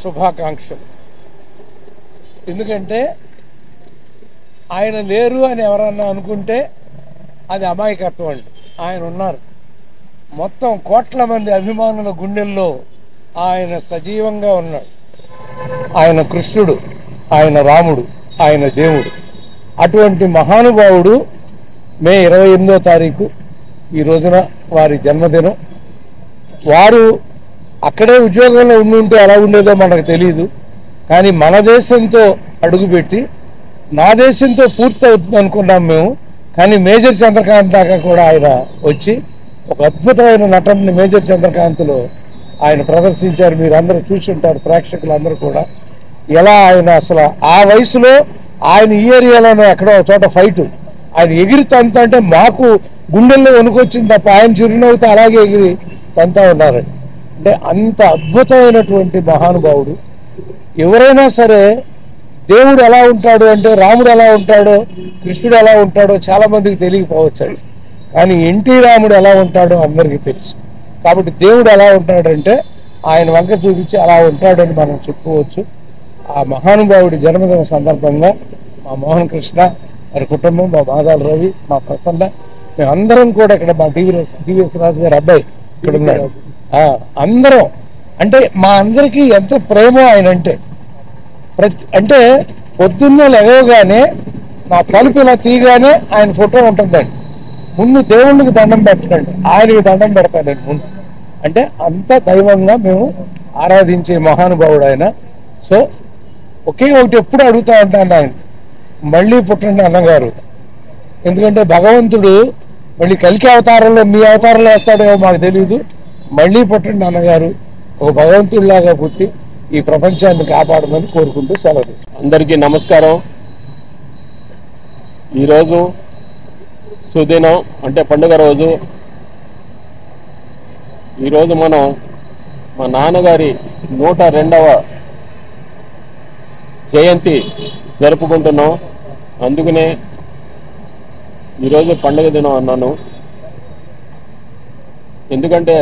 శుభాకాంక్షలు. ఎందుకంటే ఆయన లేరు అని ఎవరన్నా అనుకుంటే అది అమాయకత్వం అండి. ఆయన ఉన్నారు. మొత్తం కోట్ల మంది అభిమానుల గుండెల్లో ఆయన సజీవంగా ఉన్నాడు. ఆయన కృష్ణుడు, ఆయన రాముడు, ఆయన దేవుడు. అటువంటి మహానుభావుడు మే 28వ తారీఖు ఈ రోజున వారి జన్మదినం. వారు అక్కడే ఉద్యోగంలో ఉండుంటే ఎలా ఉండేదో మనకు తెలియదు. కానీ మన దేశంతో అడుగుపెట్టి నా దేశంతో పూర్తి అవుతుంది అనుకున్నాం మేము. కానీ మేజర్ చంద్రకాంత్ దాకా కూడా ఆయన వచ్చి ఒక అద్భుతమైన నటనని మేజర్ చంద్రకాంత్లో ఆయన ప్రదర్శించారు. మీరు అందరూ చూసి ఉంటారు, ప్రేక్షకులందరూ కూడా. ఎలా ఆయన అసలు ఆ వయసులో ఆయన ఈ ఏరియాలోనే ఎక్కడో చోట ఫైటు ఆయన ఎగిరి తంత అంటే మాకు గుండెల్లో వణుకొచ్చింది తప్ప ఆయన చిరునవ్వుతో అలాగే ఎగిరి తంతా ఉన్నారండి. అంటే అంత అద్భుతమైనటువంటి మహానుభావుడు. ఎవరైనా సరే దేవుడు ఎలా ఉంటాడు అంటే రాముడు ఎలా ఉంటాడో కృష్ణుడు ఎలా ఉంటాడో చాలా మందికి తెలియకపోవచ్చండి. కానీ ఎన్టీ రాముడు ఎలా ఉంటాడో అందరికీ తెలుసు. కాబట్టి దేవుడు ఎలా ఉంటాడంటే ఆయన వంక చూపించి అలా ఉంటాడని మనం చెప్పుకోవచ్చు. ఆ మహానుభావుడి జన్మదిన సందర్భంగా మా మోహన్ కృష్ణ వారి కుటుంబం, మా మాదాల రవి, మా ప్రసన్న, మేమందరం కూడా ఇక్కడ మా టీవీఎస్ రాజు గారి అబ్బాయి ఇక్కడ ఉన్నాడు. అందరం అంటే మా అందరికీ ఎంత ప్రేమో ఆయన అంటే పొద్దున్నే లేవగానే నా తలుపు ఇలా తీయగానే ఆయన ఫోటో ఉంటుందండి. ముందు దేవుళ్ళకి దండం పెట్టండి, ఆయనకి దండం పెడతానండి ముందు. అంటే అంత దైవంగా మేము ఆరాధించే మహానుభావుడు ఆయన. సో ఒకే ఒకటి ఎప్పుడు అడుగుతూ ఉంటాను ఆయన, మళ్ళీ పుట్టండి అన్నగారు. ఎందుకంటే భగవంతుడు మళ్ళీ కలికి అవతారంలో మీ అవతారంలో వేస్తాడేమో మాకు తెలియదు. మళ్ళీ పుట్టండి అన్నగారు, ఒక భగవంతుడిలాగా పుట్టి ఈ ప్రపంచాన్ని కాపాడమని కోరుకుంటూ సెలవు. అందరికీ నమస్కారం. ఈరోజు సుదినం అంటే పండుగ రోజు. ఈరోజు మనం మా నాన్నగారి 102వ జయంతి జరుపుకుంటున్నాం. అందుకనే ఈరోజు పండుగ దినం అన్నాను. ఎందుకంటే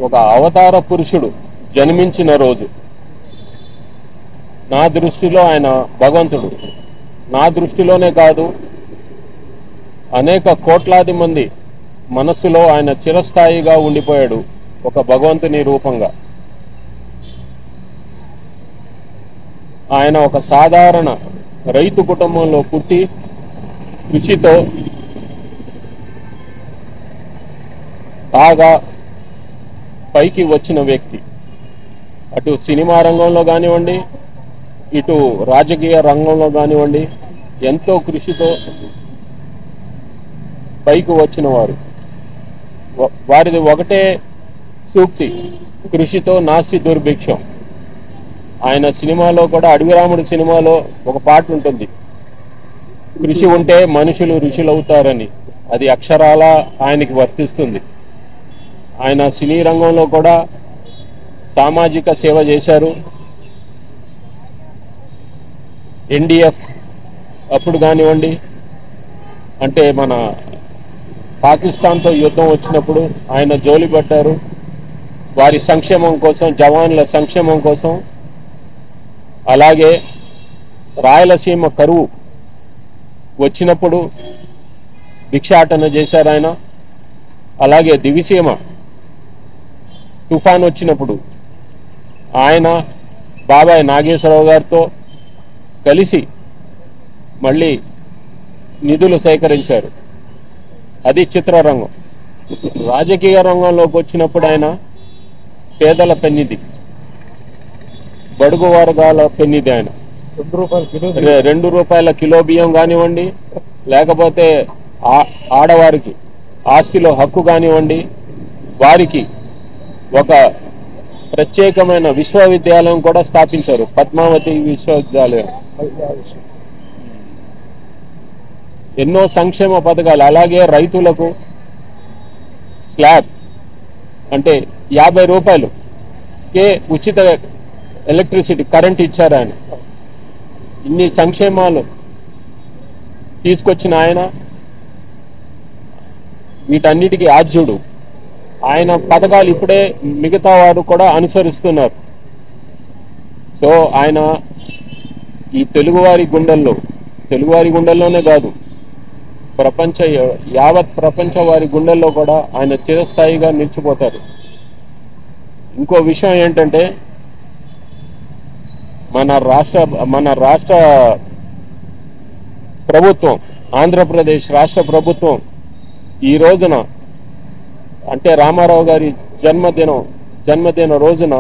ఒక అవతార పురుషుడు జన్మించిన రోజు. నా దృష్టిలో ఆయన భగవంతుడు. నా దృష్టిలోనే కాదు, అనేక కోట్లాది మంది మనస్సులో ఆయన చిరస్థాయిగా ఉండిపోయాడు ఒక భగవంతుని రూపంగా. ఆయన ఒక సాధారణ రైతు కుటుంబంలో పుట్టి కృషితో బాగా పైకి వచ్చిన వ్యక్తి. అటు సినిమా రంగంలో కానివ్వండి, ఇటు రాజకీయ రంగంలో కానివ్వండి, ఎంతో కృషితో పైకి వచ్చిన వారు. వారిది ఒకటే సూక్తి, కృషితో నాస్తి దుర్భిక్షం. ఆయన సినిమాలో కూడా, అడవిరాముడు సినిమాలో ఒక పాట ఉంటుంది, కృషి ఉంటే మనుషులు ఋషులవుతారని. అది అక్షరాల ఆయనకి వర్తిస్తుంది. ఆయన సినీ రంగంలో కూడా సామాజిక సేవ చేశారు. ఎన్డీఎఫ్ అప్పుడు కానివ్వండి, అంటే మన పాకిస్తాన్తో యుద్ధం వచ్చినప్పుడు ఆయన జోలి పట్టారు. వారి సంక్షేమం కోసం, జవాన్ల సంక్షేమం కోసం. అలాగే రాయలసీమ కరువు వచ్చినప్పుడు భిక్షాటన చేశారు ఆయన. అలాగే దివిసీమ తుఫాన్ వచ్చినప్పుడు ఆయన బాబాయ్ నాగేశ్వరరావు గారితో కలిసి మళ్ళీ నిధులు సేకరించారు. అది చిత్రరంగం. రాజకీయ రంగంలోకి వచ్చినప్పుడు ఆయన పేదల పెన్నిది, బడుగు వర్గాల పెన్నిది. ఆయన ₹2 కిలో బియ్యం కానివ్వండి, లేకపోతే ఆడవారికి ఆస్తిలో హక్కు కానివ్వండి, వారికి ఒక ప్రత్యేకమైన విశ్వవిద్యాలయం కూడా స్థాపించారు, పద్మావతి విశ్వవిద్యాలయం. ఎన్నో సంక్షేమ పథకాలు. అలాగే రైతులకు స్లాబ్ అంటే ₹50కే ఉచిత ఎలక్ట్రిసిటీ కరెంట్ ఇచ్చారు ఆయన. ఇన్ని సంక్షేమాలు తీసుకొచ్చిన ఆయన వీటన్నిటికీ ఆద్యుడు. ఆయన పథకాలు ఇప్పుడే మిగతా వారు కూడా అనుసరిస్తున్నారు. సో ఆయన ఈ తెలుగువారి గుండెల్లోనే కాదు, యావత్ ప్రపంచ వారి గుండెల్లో కూడా ఆయన చిరస్థాయిగా నిలిచిపోతారు. ఇంకో విషయం ఏంటంటే మన రాష్ట్ర ప్రభుత్వం, ఆంధ్రప్రదేశ్ రాష్ట్ర ప్రభుత్వం ఈ రోజున అంటే రామారావు గారి జన్మదిన రోజున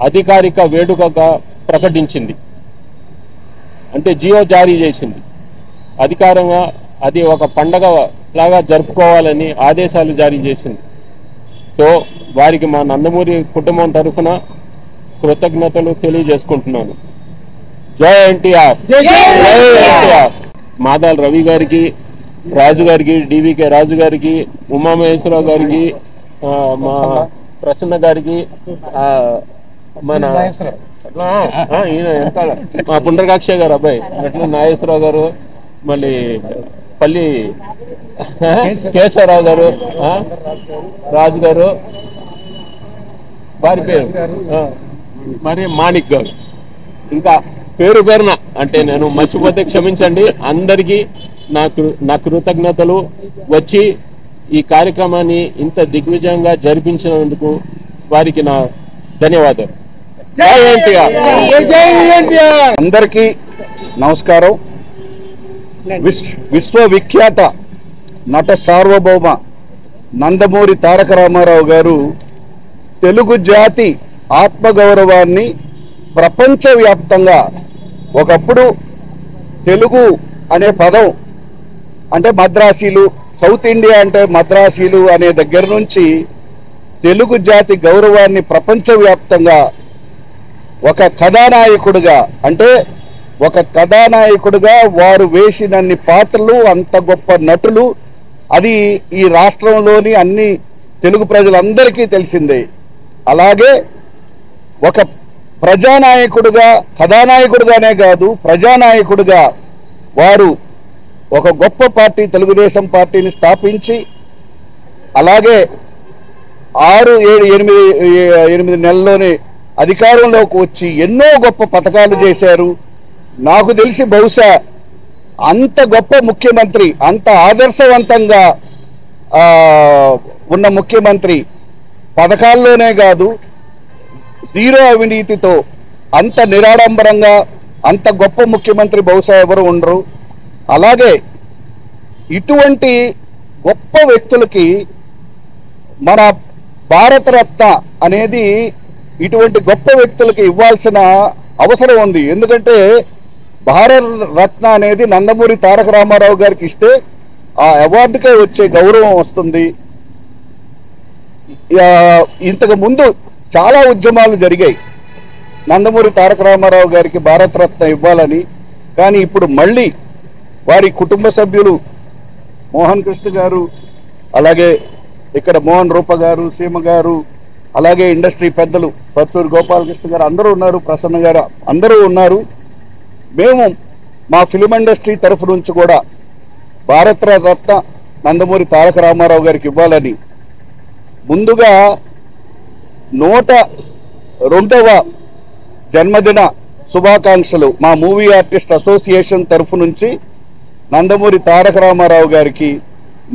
అధికారిక వేడుకగా ప్రకటించింది. అంటే జియో జారీ చేసింది. అధికారంగా అది ఒక పండగ లాగా జరుపుకోవాలని ఆదేశాలు జారీ చేసింది. సో వారికి మా నందమూరి కుటుంబం తరఫున కృతజ్ఞతలు తెలియజేసుకుంటున్నాను. జై ఎన్టీఆర్. మాదాల రవి గారికి, రాజు గారికి, డివికే రాజు గారికి, ఉమామహేశ్వరరావు గారికి, మా ప్రసన్న గారికి, మన ఈయన వెనకాల మా పుండ్రకాక్ష గారు అబ్బాయి అట్లా నాగేశ్వరరావు గారు, మళ్ళీ పల్లి కేశవరావు గారు, రాజు గారు, వారి పేరు మరి మాణిక్ గారు, ఇంకా పేరున అంటే నేను మర్చిపోతే క్షమించండి. అందరికీ నా కృతజ్ఞతలు. వచ్చి ఈ కార్యక్రమాన్ని ఇంత దిగ్విజయంగా జరిపించినందుకు వారికి నా ధన్యవాదాలు. అందరికీ నమస్కారం. విశ్వవిఖ్యాత నట సార్వభౌమ నందమూరి తారక రామారావు గారు తెలుగు జాతి ఆత్మగౌరవాన్ని ప్రపంచవ్యాప్తంగా, ఒకప్పుడు తెలుగు అనే పదం అంటే మద్రాసీలు, సౌత్ ఇండియా అంటే మద్రాసీలు అనే దగ్గర నుంచి తెలుగు జాతి గౌరవాన్ని ప్రపంచవ్యాప్తంగా ఒక కథానాయకుడిగా, అంటే ఒక కథానాయకుడిగా వారు వేసినన్ని పాత్రలు, అంత గొప్ప నటులు, అది ఈ రాష్ట్రంలోని అన్ని తెలుగు ప్రజలందరికీ తెలిసిందే. అలాగే ఒక ప్రజానాయకుడిగా, కథానాయకుడిగానే కాదు ప్రజానాయకుడిగా వారు ఒక గొప్ప పార్టీ తెలుగుదేశం పార్టీని స్థాపించి, అలాగే 6-7-8 నెలల్లోనే అధికారంలోకి వచ్చి ఎన్నో గొప్ప పథకాలు చేశారు. నాకు తెలిసి బహుశా అంత గొప్ప ముఖ్యమంత్రి, అంత ఆదర్శవంతంగా ఉన్న ముఖ్యమంత్రి పథకాల్లోనే కాదు, జీరో అవినీతితో అంత నిరాడంబరంగా అంత గొప్ప ముఖ్యమంత్రి బహుశా ఎవరు ఉండరు. అలాగే ఇటువంటి గొప్ప వ్యక్తులకి మన భారతరత్న అనేది ఇటువంటి గొప్ప వ్యక్తులకి ఇవ్వాల్సిన అవసరం ఉంది. ఎందుకంటే భారతరత్న అనేది నందమూరి తారక రామారావు గారికి ఇస్తే ఆ అవార్డుకే వచ్చే గౌరవం వస్తుంది. ఇంతకు ముందు చాలా ఉద్యమాలు జరిగాయి నందమూరి తారక రామారావు గారికి భారతరత్న ఇవ్వాలని. కానీ ఇప్పుడు మళ్ళీ వారి కుటుంబ సభ్యులు మోహన్ కృష్ణ గారు, అలాగే ఇక్కడ మోహన్ రూప గారు, సీమ గారు, అలాగే ఇండస్ట్రీ పెద్దలు పర్చూరు గోపాలకృష్ణ గారు అందరూ ఉన్నారు, ప్రసన్న గారు అందరూ ఉన్నారు. మేము మా ఫిలిం ఇండస్ట్రీ తరఫు నుంచి కూడా భారతరత్న నందమూరి తారక రామారావు గారికి ఇవ్వాలని ముందుగా 102వ జన్మదిన శుభాకాంక్షలు మా మూవీ ఆర్టిస్ట్ అసోసియేషన్ తరఫు నుంచి నందమూరి తారక రామారావు గారికి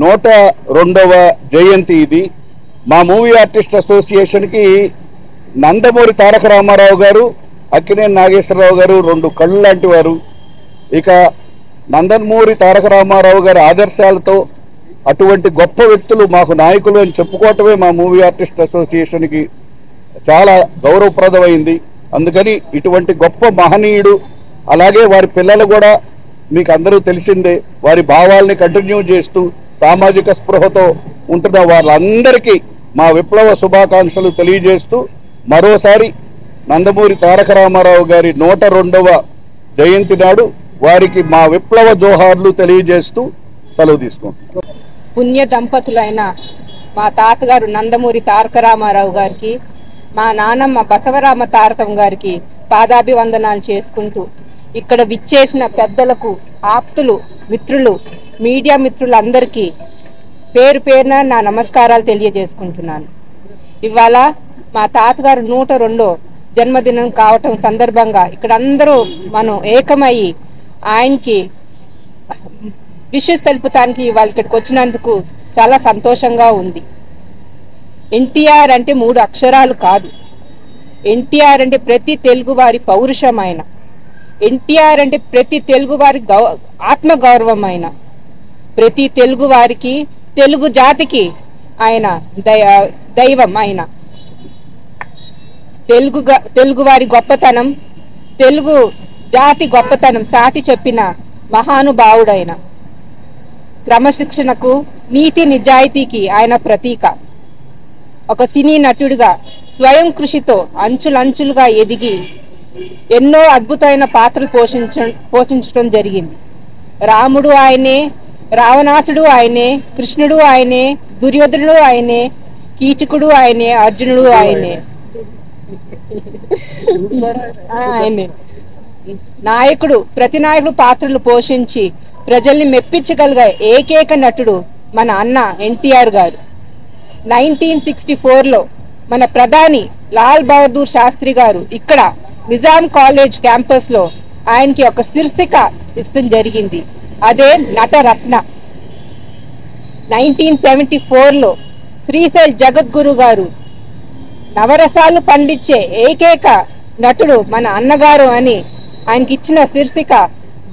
102వ జయంతి ఇది. మా మూవీ ఆర్టిస్ట్ అసోసియేషన్కి నందమూరి తారక రామారావు గారు, అక్కినేని నాగేశ్వరరావు గారు 2 కళ్ళు లాంటి వారు. ఇక నందమూరి తారక రామారావు గారి ఆదర్శాలతో అటువంటి గొప్ప వ్యక్తులు మాకు నాయకులు అని చెప్పుకోవటమే మా మూవీ ఆర్టిస్ట్ అసోసియేషన్కి చాలా గౌరవప్రదమైంది. అందుకని ఇటువంటి గొప్ప మహనీయుడు, అలాగే వారి పిల్లలు కూడా మీకు అందరూ తెలిసిందే, వారి భావాల్ని కంటిన్యూ చేస్తూ సామాజిక స్పృహతో ఉంటున్న వాళ్ళందరికీ మా విప్లవ శుభాకాంక్షలు తెలియజేస్తూ మరోసారి నందమూరి తారక రామారావు గారి 102వ జయంతి నాడు వారికి మా విప్లవ జోహార్లు తెలియజేస్తూ సెలవు తీసుకుంటాం. పుణ్య దంపతులైన మా తాతగారు నందమూరి తారక రామారావు గారికి, మా నాన్నమ్మ బసవరామ తారకం గారికి పాదాభివందనాలు చేసుకుంటూ, ఇక్కడ విచ్చేసిన పెద్దలకు, ఆప్తులు, మిత్రులు, మీడియా మిత్రులందరికీ పేరు పేరున నా నమస్కారాలు తెలియజేసుకుంటున్నాను. ఇవాళ మా తాతగారు 102 జన్మదినం కావటం సందర్భంగా ఇక్కడ అందరూ మనం ఏకమయ్యి ఆయనకి విషెస్ తెలుపుతానికి వాళ్ళు ఇక్కడికి వచ్చినందుకు చాలా సంతోషంగా ఉంది. ఎన్టీఆర్ అంటే 3 అక్షరాలు కాదు. ఎన్టీఆర్ అంటే ప్రతి తెలుగువారి పౌరుషమైన, ఎన్టీఆర్ అంటే ప్రతి తెలుగువారి ఆత్మగౌరవమైన, ప్రతి తెలుగువారికి తెలుగు జాతికి ఆయన దైవం. ఆయన తెలుగువారి గొప్పతనం, తెలుగు జాతి గొప్పతనం సాటి చెప్పిన మహానుభావుడైన, క్రమశిక్షణకు నీతి నిజాయితీకి ఆయన ప్రతీక. ఒక సినీ నటుడిగా స్వయం కృషితో అంచులంచులుగా ఎదిగి ఎన్నో అద్భుతమైన పాత్రలు పోషించడం జరిగింది. రాముడు ఆయనే, రావణాసుడు ఆయనే, కృష్ణుడు ఆయనే, దుర్యోధనుడు ఆయనే, కీచకుడు ఆయనే, అర్జునుడు ఆయనే. నాయకుడు, ప్రతి నాయకుడు పాత్రలు పోషించి ప్రజల్ని మెప్పించగలిగే ఏకైక నటుడు మన అన్న ఎన్టీఆర్ గారు. 1964లో మన ప్రధాని లాల్ బహదూర్ శాస్త్రి గారు ఇక్కడ నిజాం కాలేజ్ క్యాంపస్ లో ఆయనకి ఒక శీర్షిక ఇష్టం జరిగింది. అదే నటరత్న. 1974లో శ్రీశైల్ జగద్గురు గారు నవరసాలు పండించే ఏకైక నటుడు మన అన్నగారు అని ఆయనకి ఇచ్చిన శీర్షిక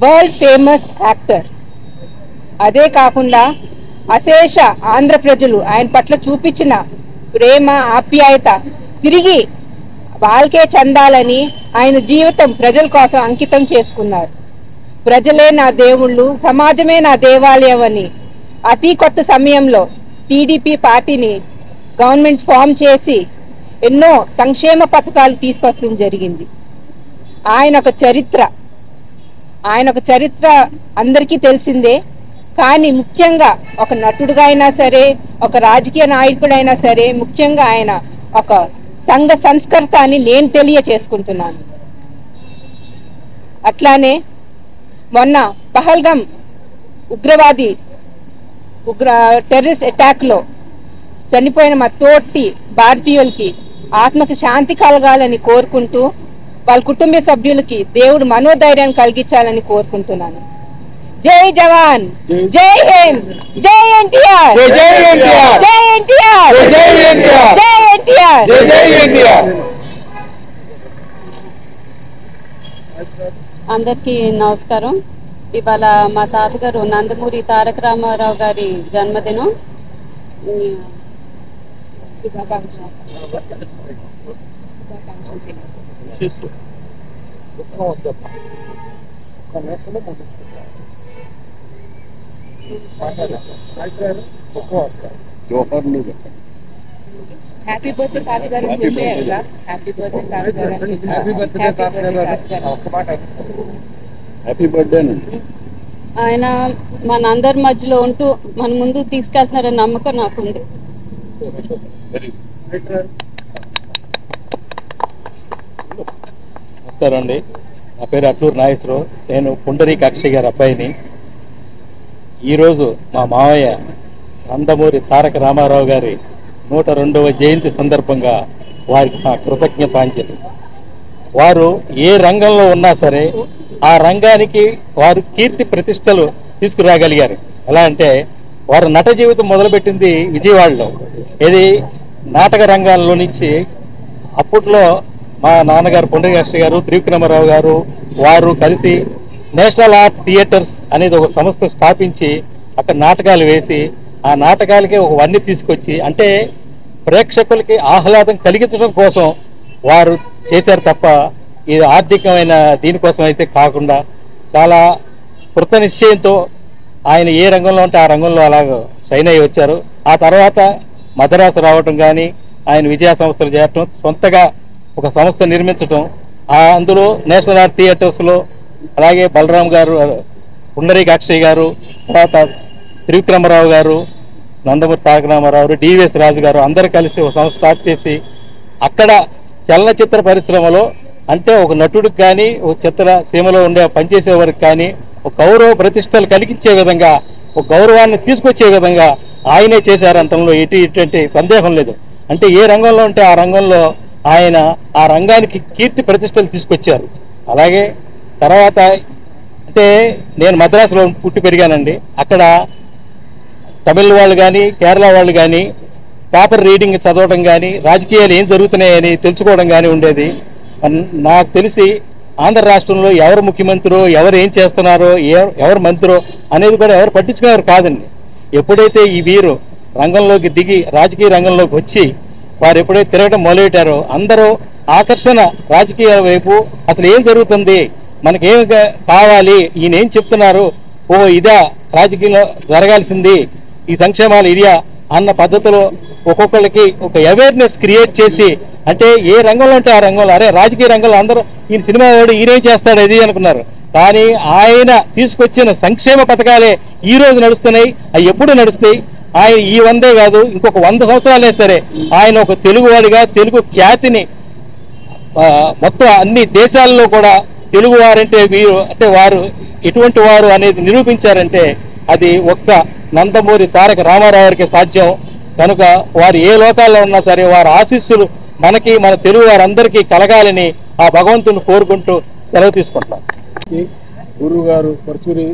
వరల్డ్ ఫేమస్ యాక్టర్. అదే కాకుండా అశేష ఆంధ్ర ప్రజలు ఆయన పట్ల చూపించిన ప్రేమ, ఆప్యాయత తిరిగి వాళ్ళకే చెందాలని ఆయన జీవితం ప్రజల కోసం అంకితం చేసుకున్నారు. ప్రజలే నా దేవుళ్ళు, సమాజమే నా దేవాలయం అని అతి కొత్త సమయంలో టీడీపీ పార్టీని గవర్నమెంట్ ఫామ్ చేసి ఎన్నో సంక్షేమ పథకాలు తీసుకొస్తడం జరిగింది. ఆయన ఒక చరిత్ర అందరికీ తెలిసిందే. కానీ ముఖ్యంగా ఒక నటుడుగా అయినా సరే, ఒక రాజకీయ నాయకుడైనా సరే, ముఖ్యంగా ఆయన ఒక సంఘ సంస్కర్త అని నేను తెలియచేసుకుంటున్నాను. అట్లానే మొన్న పహల్గాం టెర్రరిస్ట్ అటాక్ లో చనిపోయిన మా తోటి భారతీయులకి ఆత్మకి శాంతి కలగాలని కోరుకుంటూ వాళ్ళ కుటుంబ సభ్యులకి దేవుడు మనోధైర్యాన్ని కలిగించాలని కోరుకుంటున్నాను. జై జవాన్, జై హింద్, జై ఎన్టీఆర్, జై ఎన్టీఆర్, జై ఎన్టీఆర్, జై ఎన్టీఆర్, జై ఎన్టీఆర్. అందరికీ నమస్కారం. ఇవాళ మా తాతగారు నందమూరి తారక రామారావు గారి జన్మదినం. హ్యాపీ బర్త్డే తాతగారు చెప్పారు. హ్యాపీ బర్త్డే తాతగారు, హ్యాపీ బర్త్డే తాతగారు. Happy birthday. ఆయన మన అందరి మధ్యలో ఉంటూ మన ముందుకు తీసుకెళ్తున్నారని నమ్మకం నాకుంది. నమస్కారం అండి. నా పేరు అట్లూరు నాగేశ్వరరావు. నేను పుండరీక అక్షయ్ గారి అబ్బాయిని. ఈరోజు మా మావయ్య నందమూరి తారక రామారావు గారి 102వ జయంతి సందర్భంగా వారికి నా కృతజ్ఞతాంజలి. వారు ఏ రంగంలో ఉన్నా సరే ఆ రంగానికి వారు కీర్తి ప్రతిష్టలు తీసుకురాగలిగారు. ఎలా అంటే వారు నట జీవితం మొదలుపెట్టింది విజయవాడలో. ఇది నాటక రంగాల్లో నుంచి అప్పట్లో మా నాన్నగారు పుండరీకాక్ష గారు, త్రివిక్రమరావు గారు వారు కలిసి నేషనల్ ఆర్ట్ థియేటర్స్ అనేది ఒక సంస్థ స్థాపించి అక్కడ నాటకాలు వేసి ఆ నాటకాలకి ఒక వన్నీ తీసుకొచ్చి అంటే ప్రేక్షకులకి ఆహ్లాదం కలిగించడం కోసం వారు చేశారు తప్ప ఇది ఆర్థికమైన దీనికోసం అయితే కాకుండా చాలా కృత నిశ్చయంతో ఆయన ఏ రంగంలో ఉంటే ఆ రంగంలో అలాగ షైన్ అయ్యి వచ్చారు. ఆ తర్వాత మద్రాసు రావటం కానీ ఆయన విజయ సంస్థలు చేరటం, సొంతగా ఒక సంస్థ నిర్మించటం, అందులో నేషనల్ ఆర్ట్ థియేటర్స్లో అలాగే బలరాం గారు, పుండరీక అక్షయ్ గారు, తర్వాత త్రివిక్రమరావు గారు, నందమూరి తారక రామారావు, డివిఎస్ రాజు గారు అందరూ కలిసి ఒక సంస్థ స్టార్ట్ చేసి అక్కడ చలనచిత్ర పరిశ్రమలో అంటే ఒక నటుడికి కానీ ఒక చిత్ర సీమలో ఉండే పనిచేసే వారికి కానీ ఒక గౌరవ ప్రతిష్టలు కలిగించే విధంగా ఒక గౌరవాన్ని తీసుకొచ్చే విధంగా ఆయనే చేశారంటంలో ఎటువంటి సందేహం లేదు. అంటే ఏ రంగంలో ఉంటే ఆ రంగంలో ఆయన ఆ రంగానికి కీర్తి ప్రతిష్టలు తీసుకొచ్చారు. అలాగే తర్వాత అంటే నేను మద్రాసులో పుట్టి పెరిగానండి. అక్కడ తమిళ వాళ్ళు కానీ కేరళ వాళ్ళు కానీ పేపర్ రీడింగ్ చదవడం కానీ రాజకీయాలు ఏం జరుగుతున్నాయని తెలుసుకోవడం కానీ ఉండేది. నాకు తెలిసి ఆంధ్ర రాష్ట్రంలో ఎవరు ముఖ్యమంత్రో, ఎవరు ఏం చేస్తున్నారో, ఎవరు మంత్రో అనేది కూడా ఎవరు పట్టించుకునేవారు కాదండి. ఎప్పుడైతే ఈ వీరు రంగంలోకి దిగి రాజకీయ రంగంలోకి వచ్చి వారు ఎప్పుడైతే తిరగడం మొదలుపెట్టారో అందరూ ఆకర్షణ రాజకీయాల వైపు అసలు ఏం జరుగుతుంది, మనకేం కావాలి, ఈయన ఏం చెప్తున్నారు, ఓ ఇదా రాజకీయంలో జరగాల్సింది, ఈ సంక్షేమాలు ఇరియా అన్న పద్ధతిలో ఒక్కొక్కరికి ఒక అవేర్నెస్ క్రియేట్ చేసి, అంటే ఏ రంగంలో ఉంటే ఆ రంగంలో, అరే రాజకీయ రంగంలో అందరూ ఈయన సినిమా వాడు ఈయనేం చేస్తాడు అది అనుకున్నారు. కానీ ఆయన తీసుకొచ్చిన సంక్షేమ పథకాలే ఈ రోజు నడుస్తున్నాయి, అవి ఎప్పుడు నడుస్తాయి. ఆయన ఈ 100 కాదు ఇంకొక 100 సంవత్సరాలే సరే ఆయన ఒక తెలుగువాడిగా తెలుగు ఖ్యాతిని మొత్తం అన్ని దేశాల్లో కూడా తెలుగు వారంటే వీరు అంటే వారు ఎటువంటి వారు అనేది నిరూపించారంటే అది ఒక్క నందమూరి తారక రామారావు గారికి సాధ్యం. కనుక వారు ఏ లోకాల్లో ఉన్నా సరే వారి ఆశీస్సులు మనకి మన తెలుగు వారందరికీ కలగాలని ఆ భగవంతుని కోరుకుంటూ సెలవు తీసుకుంటాం. గురువు గారు పరచూరి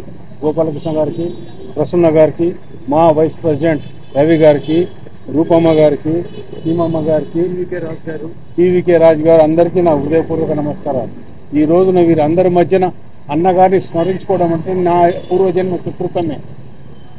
గోపాలకృష్ణ గారికి, ప్రసన్న గారికి, మా వైస్ ప్రెసిడెంట్ రవి గారికి, రూపమ్మ గారికి, సీమమ్మ గారికి, టీవీకే రాజు గారు అందరికీ నా హృదయపూర్వక నమస్కారాలు. ఈ రోజున వీరందరి మధ్యన అన్నగారిని స్మరించుకోవడం అంటే నా పూర్వజన్మ సుకృతమే.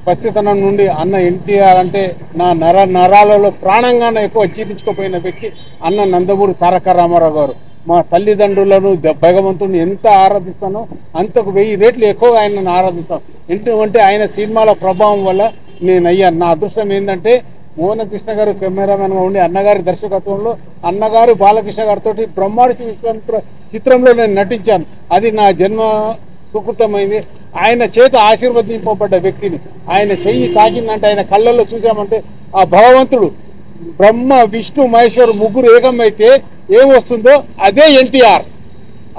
పసితనం నుండి అన్న ఎన్టీఆర్ అంటే నా నరాలలో ప్రాణంగానే ఎక్కువ జీర్ణించుకోపోయిన వ్యక్తి అన్న నందమూరి తారక రామారావు గారు. మా తల్లిదండ్రులను భగవంతుడిని ఎంత ఆరాధిస్తానో అంతకు 1000 రెట్లు ఎక్కువ ఆయనను ఆరాధిస్తాను. ఎందుకంటే ఆయన సినిమాల ప్రభావం వల్ల నేను అయ్యాను. నా అదృష్టం ఏంటంటే మోహన కృష్ణ గారు కెమెరామెన్గా ఉండి అన్నగారి దర్శకత్వంలో అన్నగారు బాలకృష్ణ గారితో బ్రహ్మాండ విశ్వామిత్ర చిత్రంలో నేను నటించాను. అది నా జన్మ సుకృతమైంది. ఆయన చేత ఆశీర్వదింపబడ్డ వ్యక్తిని. ఆయన చెయ్యి తాకిందంటే ఆయన కళ్ళల్లో చూసామంటే ఆ భగవంతుడు బ్రహ్మ విష్ణు మహేశ్వరు ముగ్గురు ఏకమైతే ఏమొస్తుందో అదే ఎన్టీఆర్.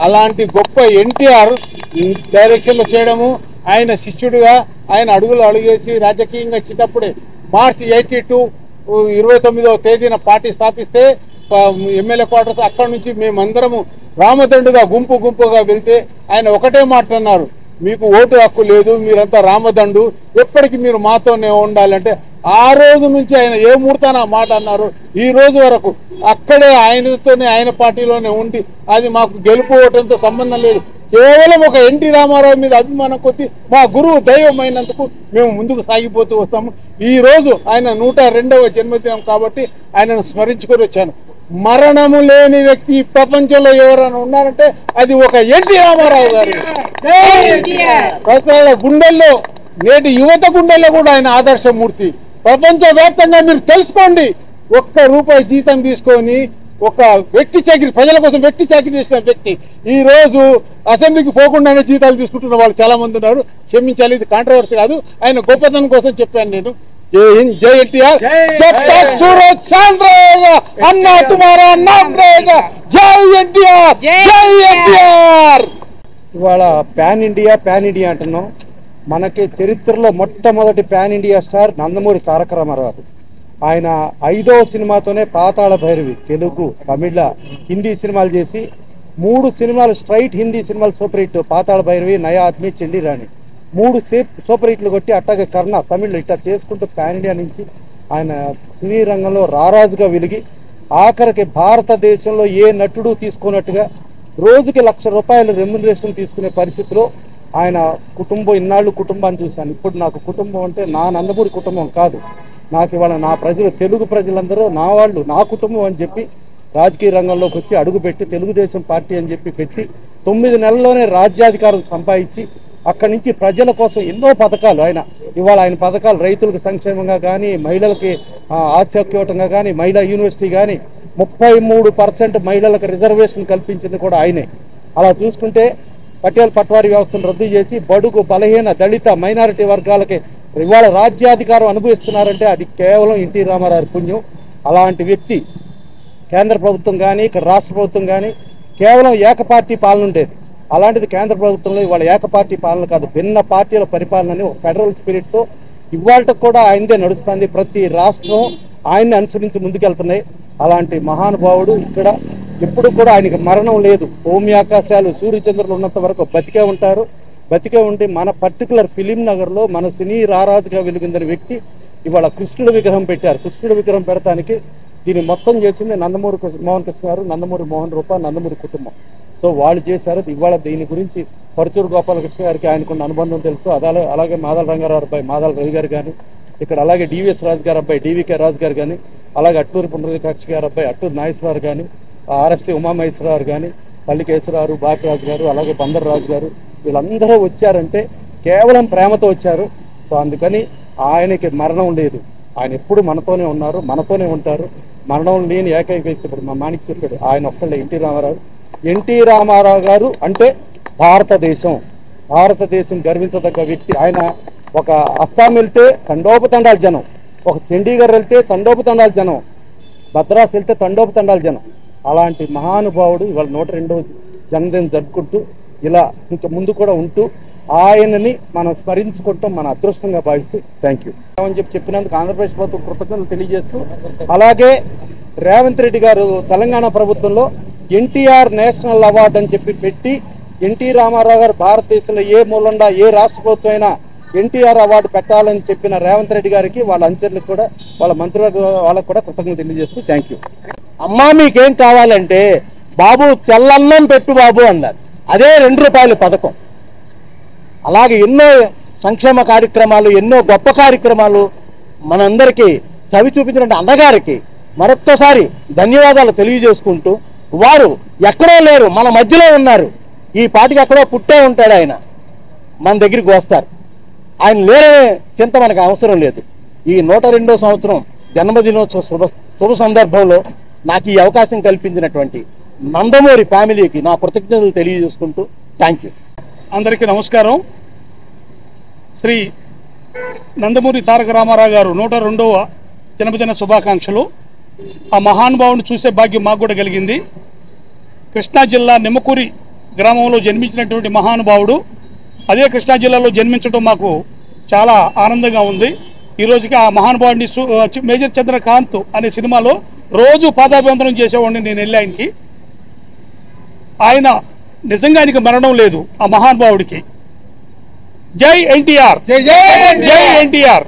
అలాంటి గొప్ప ఎన్టీఆర్ డైరెక్షన్లో చేయడము, ఆయన శిష్యుడిగా ఆయన అడుగేసి రాజకీయంగా చిన్నప్పుడే మార్చి 82 29వ తేదీన పార్టీ స్థాపిస్తే ఎమ్మెల్యే క్వార్టర్స్ అక్కడి నుంచి మేమందరము రామదండుగా గుంపుగా వెళ్తే ఆయన ఒకటే మాట అన్నారు, మీకు ఓటు హక్కు లేదు, మీరంతా రామదండు, ఎప్పటికీ మీరు మాతోనే ఉండాలంటే ఆ రోజు నుంచి ఆయన ఏ ముహూర్తాన మాట అన్నారు ఈ రోజు వరకు అక్కడే ఆయనతోనే ఆయన పార్టీలోనే ఉండి అది మాకు గెలుపు ఓటంతో సంబంధం లేదు. కేవలం ఒక ఎన్టీ రామారావు మీద అభిమానం కొద్ది మా గురువు దైవమైనందుకు మేము ముందుకు సాగిపోతూ వస్తాము. ఈ రోజు ఆయన 102వ జన్మదినం కాబట్టి ఆయనను స్మరించుకొని వచ్చాను. మరణము లేని వ్యక్తి ప్రపంచంలో ఎవరైనా ఉన్నారంటే అది ఒక ఎన్టీ రామారావు గారు. గుండెల్లో నేటి యువత గుండెల్లో కూడా ఆయన ఆదర్శమూర్తి. ప్రపంచవ్యాప్తంగా మీరు తెలుసుకోండి, ₹1 జీతం తీసుకొని ఒక వ్యక్తి చాకిరి ప్రజల కోసం వ్యక్తి చాకిరి చేసిన వ్యక్తి ఈ రోజు అసెంబ్లీకి పోకుండానే జీతాలు తీసుకుంటున్న వాళ్ళు చాలా మంది ఉన్నారు. క్షమించాలి, ఇది కాంట్రవర్సీ కాదు, ఆయన గొప్పతనం కోసం చెప్పాను నేను. जय हिंद, जय एनटीआर, जब तक सूरज चांद रहेगा अन्ना तुम्हारा नाम रहेगा, जय एनटीआर, जय एनटीआर. ఇవాళ ప్యాన్ ఇండియా అంటున్నాం. మనకి చరిత్రలో మొట్టమొదటి pan India star Nandamuri Taraka Ramarao. ఆయన 5వ సినిమాతోనే పాతాళ భైరవి తెలుగు, తమిళ, హిందీ సినిమాలు చేసి 3 సినిమాలు స్ట్రైట్ హిందీ సినిమాలు సూపర్ హిట్. పాతాళ భైరవి, నయా ఆద్మీ, చెండి రాణి 3 సూపర్ హిట్లు కొట్టి అట్టాగే కర్ణ తమిళ్లో ఇట్లా చేసుకుంటూ ప్యాన్ ఇండియా నుంచి ఆయన సినీ రంగంలో రారాజుగా వెలిగి ఆఖరికి భారతదేశంలో ఏ నటుడు తీసుకున్నట్టుగా రోజుకి ₹1,00,000 రెమ్యునరేషన్ తీసుకునే పరిస్థితిలో ఆయన కుటుంబం, ఇన్నాళ్ళు కుటుంబాన్ని చూశాను. ఇప్పుడు నాకు కుటుంబం అంటే నా నందమూరి కుటుంబం కాదు, నాకు ఇవాళ నా ప్రజలు, తెలుగు ప్రజలందరూ నా వాళ్ళు, నా కుటుంబం అని చెప్పి రాజకీయ రంగంలోకి వచ్చి అడుగుపెట్టి తెలుగుదేశం పార్టీ అని చెప్పి పెట్టి 9 నెలల్లోనే రాజ్యాధికారం సంపాదించి అక్కడి నుంచి ప్రజల కోసం ఎన్నో పథకాలు ఇవాళ ఆయన పథకాలు రైతులకు సంక్షేమంగా కానీ, మహిళలకి ఆస్తి హక్కు ఇవ్వటంగా కానీ, మహిళా యూనివర్సిటీ కానీ 33% మహిళలకు రిజర్వేషన్ కల్పించింది కూడా ఆయనే. అలా చూసుకుంటే పటేల్ పట్వారీ వ్యవస్థను రద్దు చేసి బడుగు, బలహీన, దళిత, మైనారిటీ వర్గాలకి ఇవాళ రాజ్యాధికారం అనుభవిస్తున్నారంటే అది కేవలం ఎన్టీ రామారావు పుణ్యం. అలాంటి వ్యక్తి కేంద్ర ప్రభుత్వం కానీ ఇక్కడ రాష్ట్ర ప్రభుత్వం కానీ కేవలం ఏకపార్టీ పాలన ఉండేది. అలాంటిది కేంద్ర ప్రభుత్వంలో ఇవాళ ఏకపార్టీ పాలన కాదు, భిన్న పార్టీల పరిపాలనని ఒక ఫెడరల్ స్పిరిట్తో ఇవాళ కూడా ఆయనదే నడుస్తుంది. ప్రతి రాష్ట్రం ఆయన్ని అనుసరించి ముందుకెళ్తున్నాయి. అలాంటి మహానుభావుడు ఇక్కడ ఎప్పుడు కూడా ఆయనకి మరణం లేదు. భూమి ఆకాశాలు సూర్యచంద్రులు ఉన్నంత వరకు బతికే ఉంటారు. బతికే ఉండి మన పర్టికులర్ ఫిలిం నగర్లో మన సినీ రారాజుగా వెలుగొందిన వ్యక్తి ఇవాళ కృష్ణుడి విగ్రహం పెట్టారు. కృష్ణుడి విగ్రహం పెడతానికి దీన్ని మొత్తం చేసింది నందమూరి మోహన్ కృష్ణ గారు, నందమూరి మోహన్ రూప, నందమూరి కుటుంబం. సో వాళ్ళు చేశారు. ఇవాళ దీని గురించి పరుచూరు గోపాలకృష్ణ గారికి ఆయనకున్న అనుబంధం తెలుసు. అలాగే మాదల రంగారావు అబ్బాయి మాదల రవి గారు కానీ, ఇక్కడ అలాగే డివిఎస్ రాజు గారు అబ్బాయి డివికే రాజు గారు కానీ, అలాగే అట్టూరి పునరుద్ధాక్షి గారు అబ్బాయి అట్టూరి నాగేశ్వరరావు గారు, ఆర్ఎఫ్సి ఉమామహేశ్వరరావు గారు, పల్లికేశ్వరరావు, బాపిరాజు గారు, అలాగే బందర్ రాజు గారు, వీళ్ళందరూ వచ్చారంటే కేవలం ప్రేమతో వచ్చారు. సో అందుకని ఆయనకి మరణం లేదు. ఆయన ఎప్పుడు మనతోనే ఉన్నారు, మనతోనే ఉంటారు. మరణం లేని ఏకైక వ్యక్తి ఇప్పుడు మా మాణిక్ చెప్పాడు, ఆయన ఒక్కళ్ళే ఎన్టీ రామారావు. ఎన్టీ రామారావు గారు అంటే భారతదేశం గర్వించదగ్గ వ్యక్తి. ఆయన ఒక అస్సాం వెళ్తే తండోపతండాల జనం, ఒక చండీగఢ్ వెళ్తే తండోపతండాల జనం, మద్రాసు వెళ్తే తండోపతండాల జనం. అలాంటి మహానుభావుడు ఇవాళ 102వ జన్మదినం జరుపుకుంటూ ఇలా ఇంకా ముందు కూడా ఉంటూ ఆయనని మనం స్మరించుకుంటాం మన అదృష్టంగా భావిస్తూ థ్యాంక్ యూ అని చెప్పినందుకు ఆంధ్రప్రదేశ్ ప్రభుత్వం కృతజ్ఞతలు తెలియజేస్తూ, అలాగే రేవంత్ రెడ్డి గారు తెలంగాణ ప్రభుత్వంలో ఎన్టీఆర్ నేషనల్ అవార్డు అని చెప్పి పెట్టి ఎన్టీ రామారావు గారు భారతదేశంలో ఏ మూలండా ఏ రాష్ట్ర ప్రభుత్వం అయినా ఎన్టీఆర్ అవార్డు పెట్టాలని చెప్పిన రేవంత్ రెడ్డి గారికి వాళ్ళ అంచర్లకు కూడా వాళ్ళ మంత్రివర్గ వాళ్ళకు కూడా కృతజ్ఞతలు తెలియజేస్తూ థ్యాంక్ యూ. అమ్మా మీకేం కావాలంటే బాబు తెల్లన్నం పెట్టు బాబు అన్నారు. అదే ₹2 పథకం. అలాగే ఎన్నో సంక్షేమ కార్యక్రమాలు, ఎన్నో గొప్ప కార్యక్రమాలు మనందరికీ చవి చూపించిన అన్నగారికి మరొక్కసారి ధన్యవాదాలు తెలియజేసుకుంటూ, వారు ఎక్కడో లేరు, మన మధ్యలో ఉన్నారు. ఈ పాటికి ఎక్కడో పుట్టే ఉంటాడు ఆయన, మన దగ్గరికి వస్తారు. ఆయన లేరనే చింత మనకు అవసరం లేదు. ఈ 102వ సంవత్సరం జన్మదినోత్సవ శుభ సందర్భంలో నాకు ఈ అవకాశం కల్పించినటువంటి నందమూరి ఫ్యామిలీకి నా కృతజ్ఞతలు తెలియజేసుకుంటూ థ్యాంక్ యూ. అందరికీ నమస్కారం. శ్రీ నందమూరి తారక రామారావు గారు 102వ జన్మదిన శుభాకాంక్షలు. ఆ మహానుభావుని చూసే భాగ్యం మాకు కూడా కలిగింది. కృష్ణా జిల్లా నిమ్మకూరి గ్రామంలో జన్మించినటువంటి మహానుభావుడు. అదే కృష్ణా జిల్లాలో జన్మించడం మాకు చాలా ఆనందంగా ఉంది. ఈ రోజుకి ఆ మహానుభావుడిని మేజర్ చంద్రకాంత్ అనే సినిమాలో రోజు పాదాభివందనం చేసేవాడిని నేను వెళ్ళి ఆయనకి. ఆయన నిజంగా ఆయనకి మరణం లేదు ఆ మహానుభావుడికి. జై ఎన్టీఆర్, జై ఎన్టీఆర్.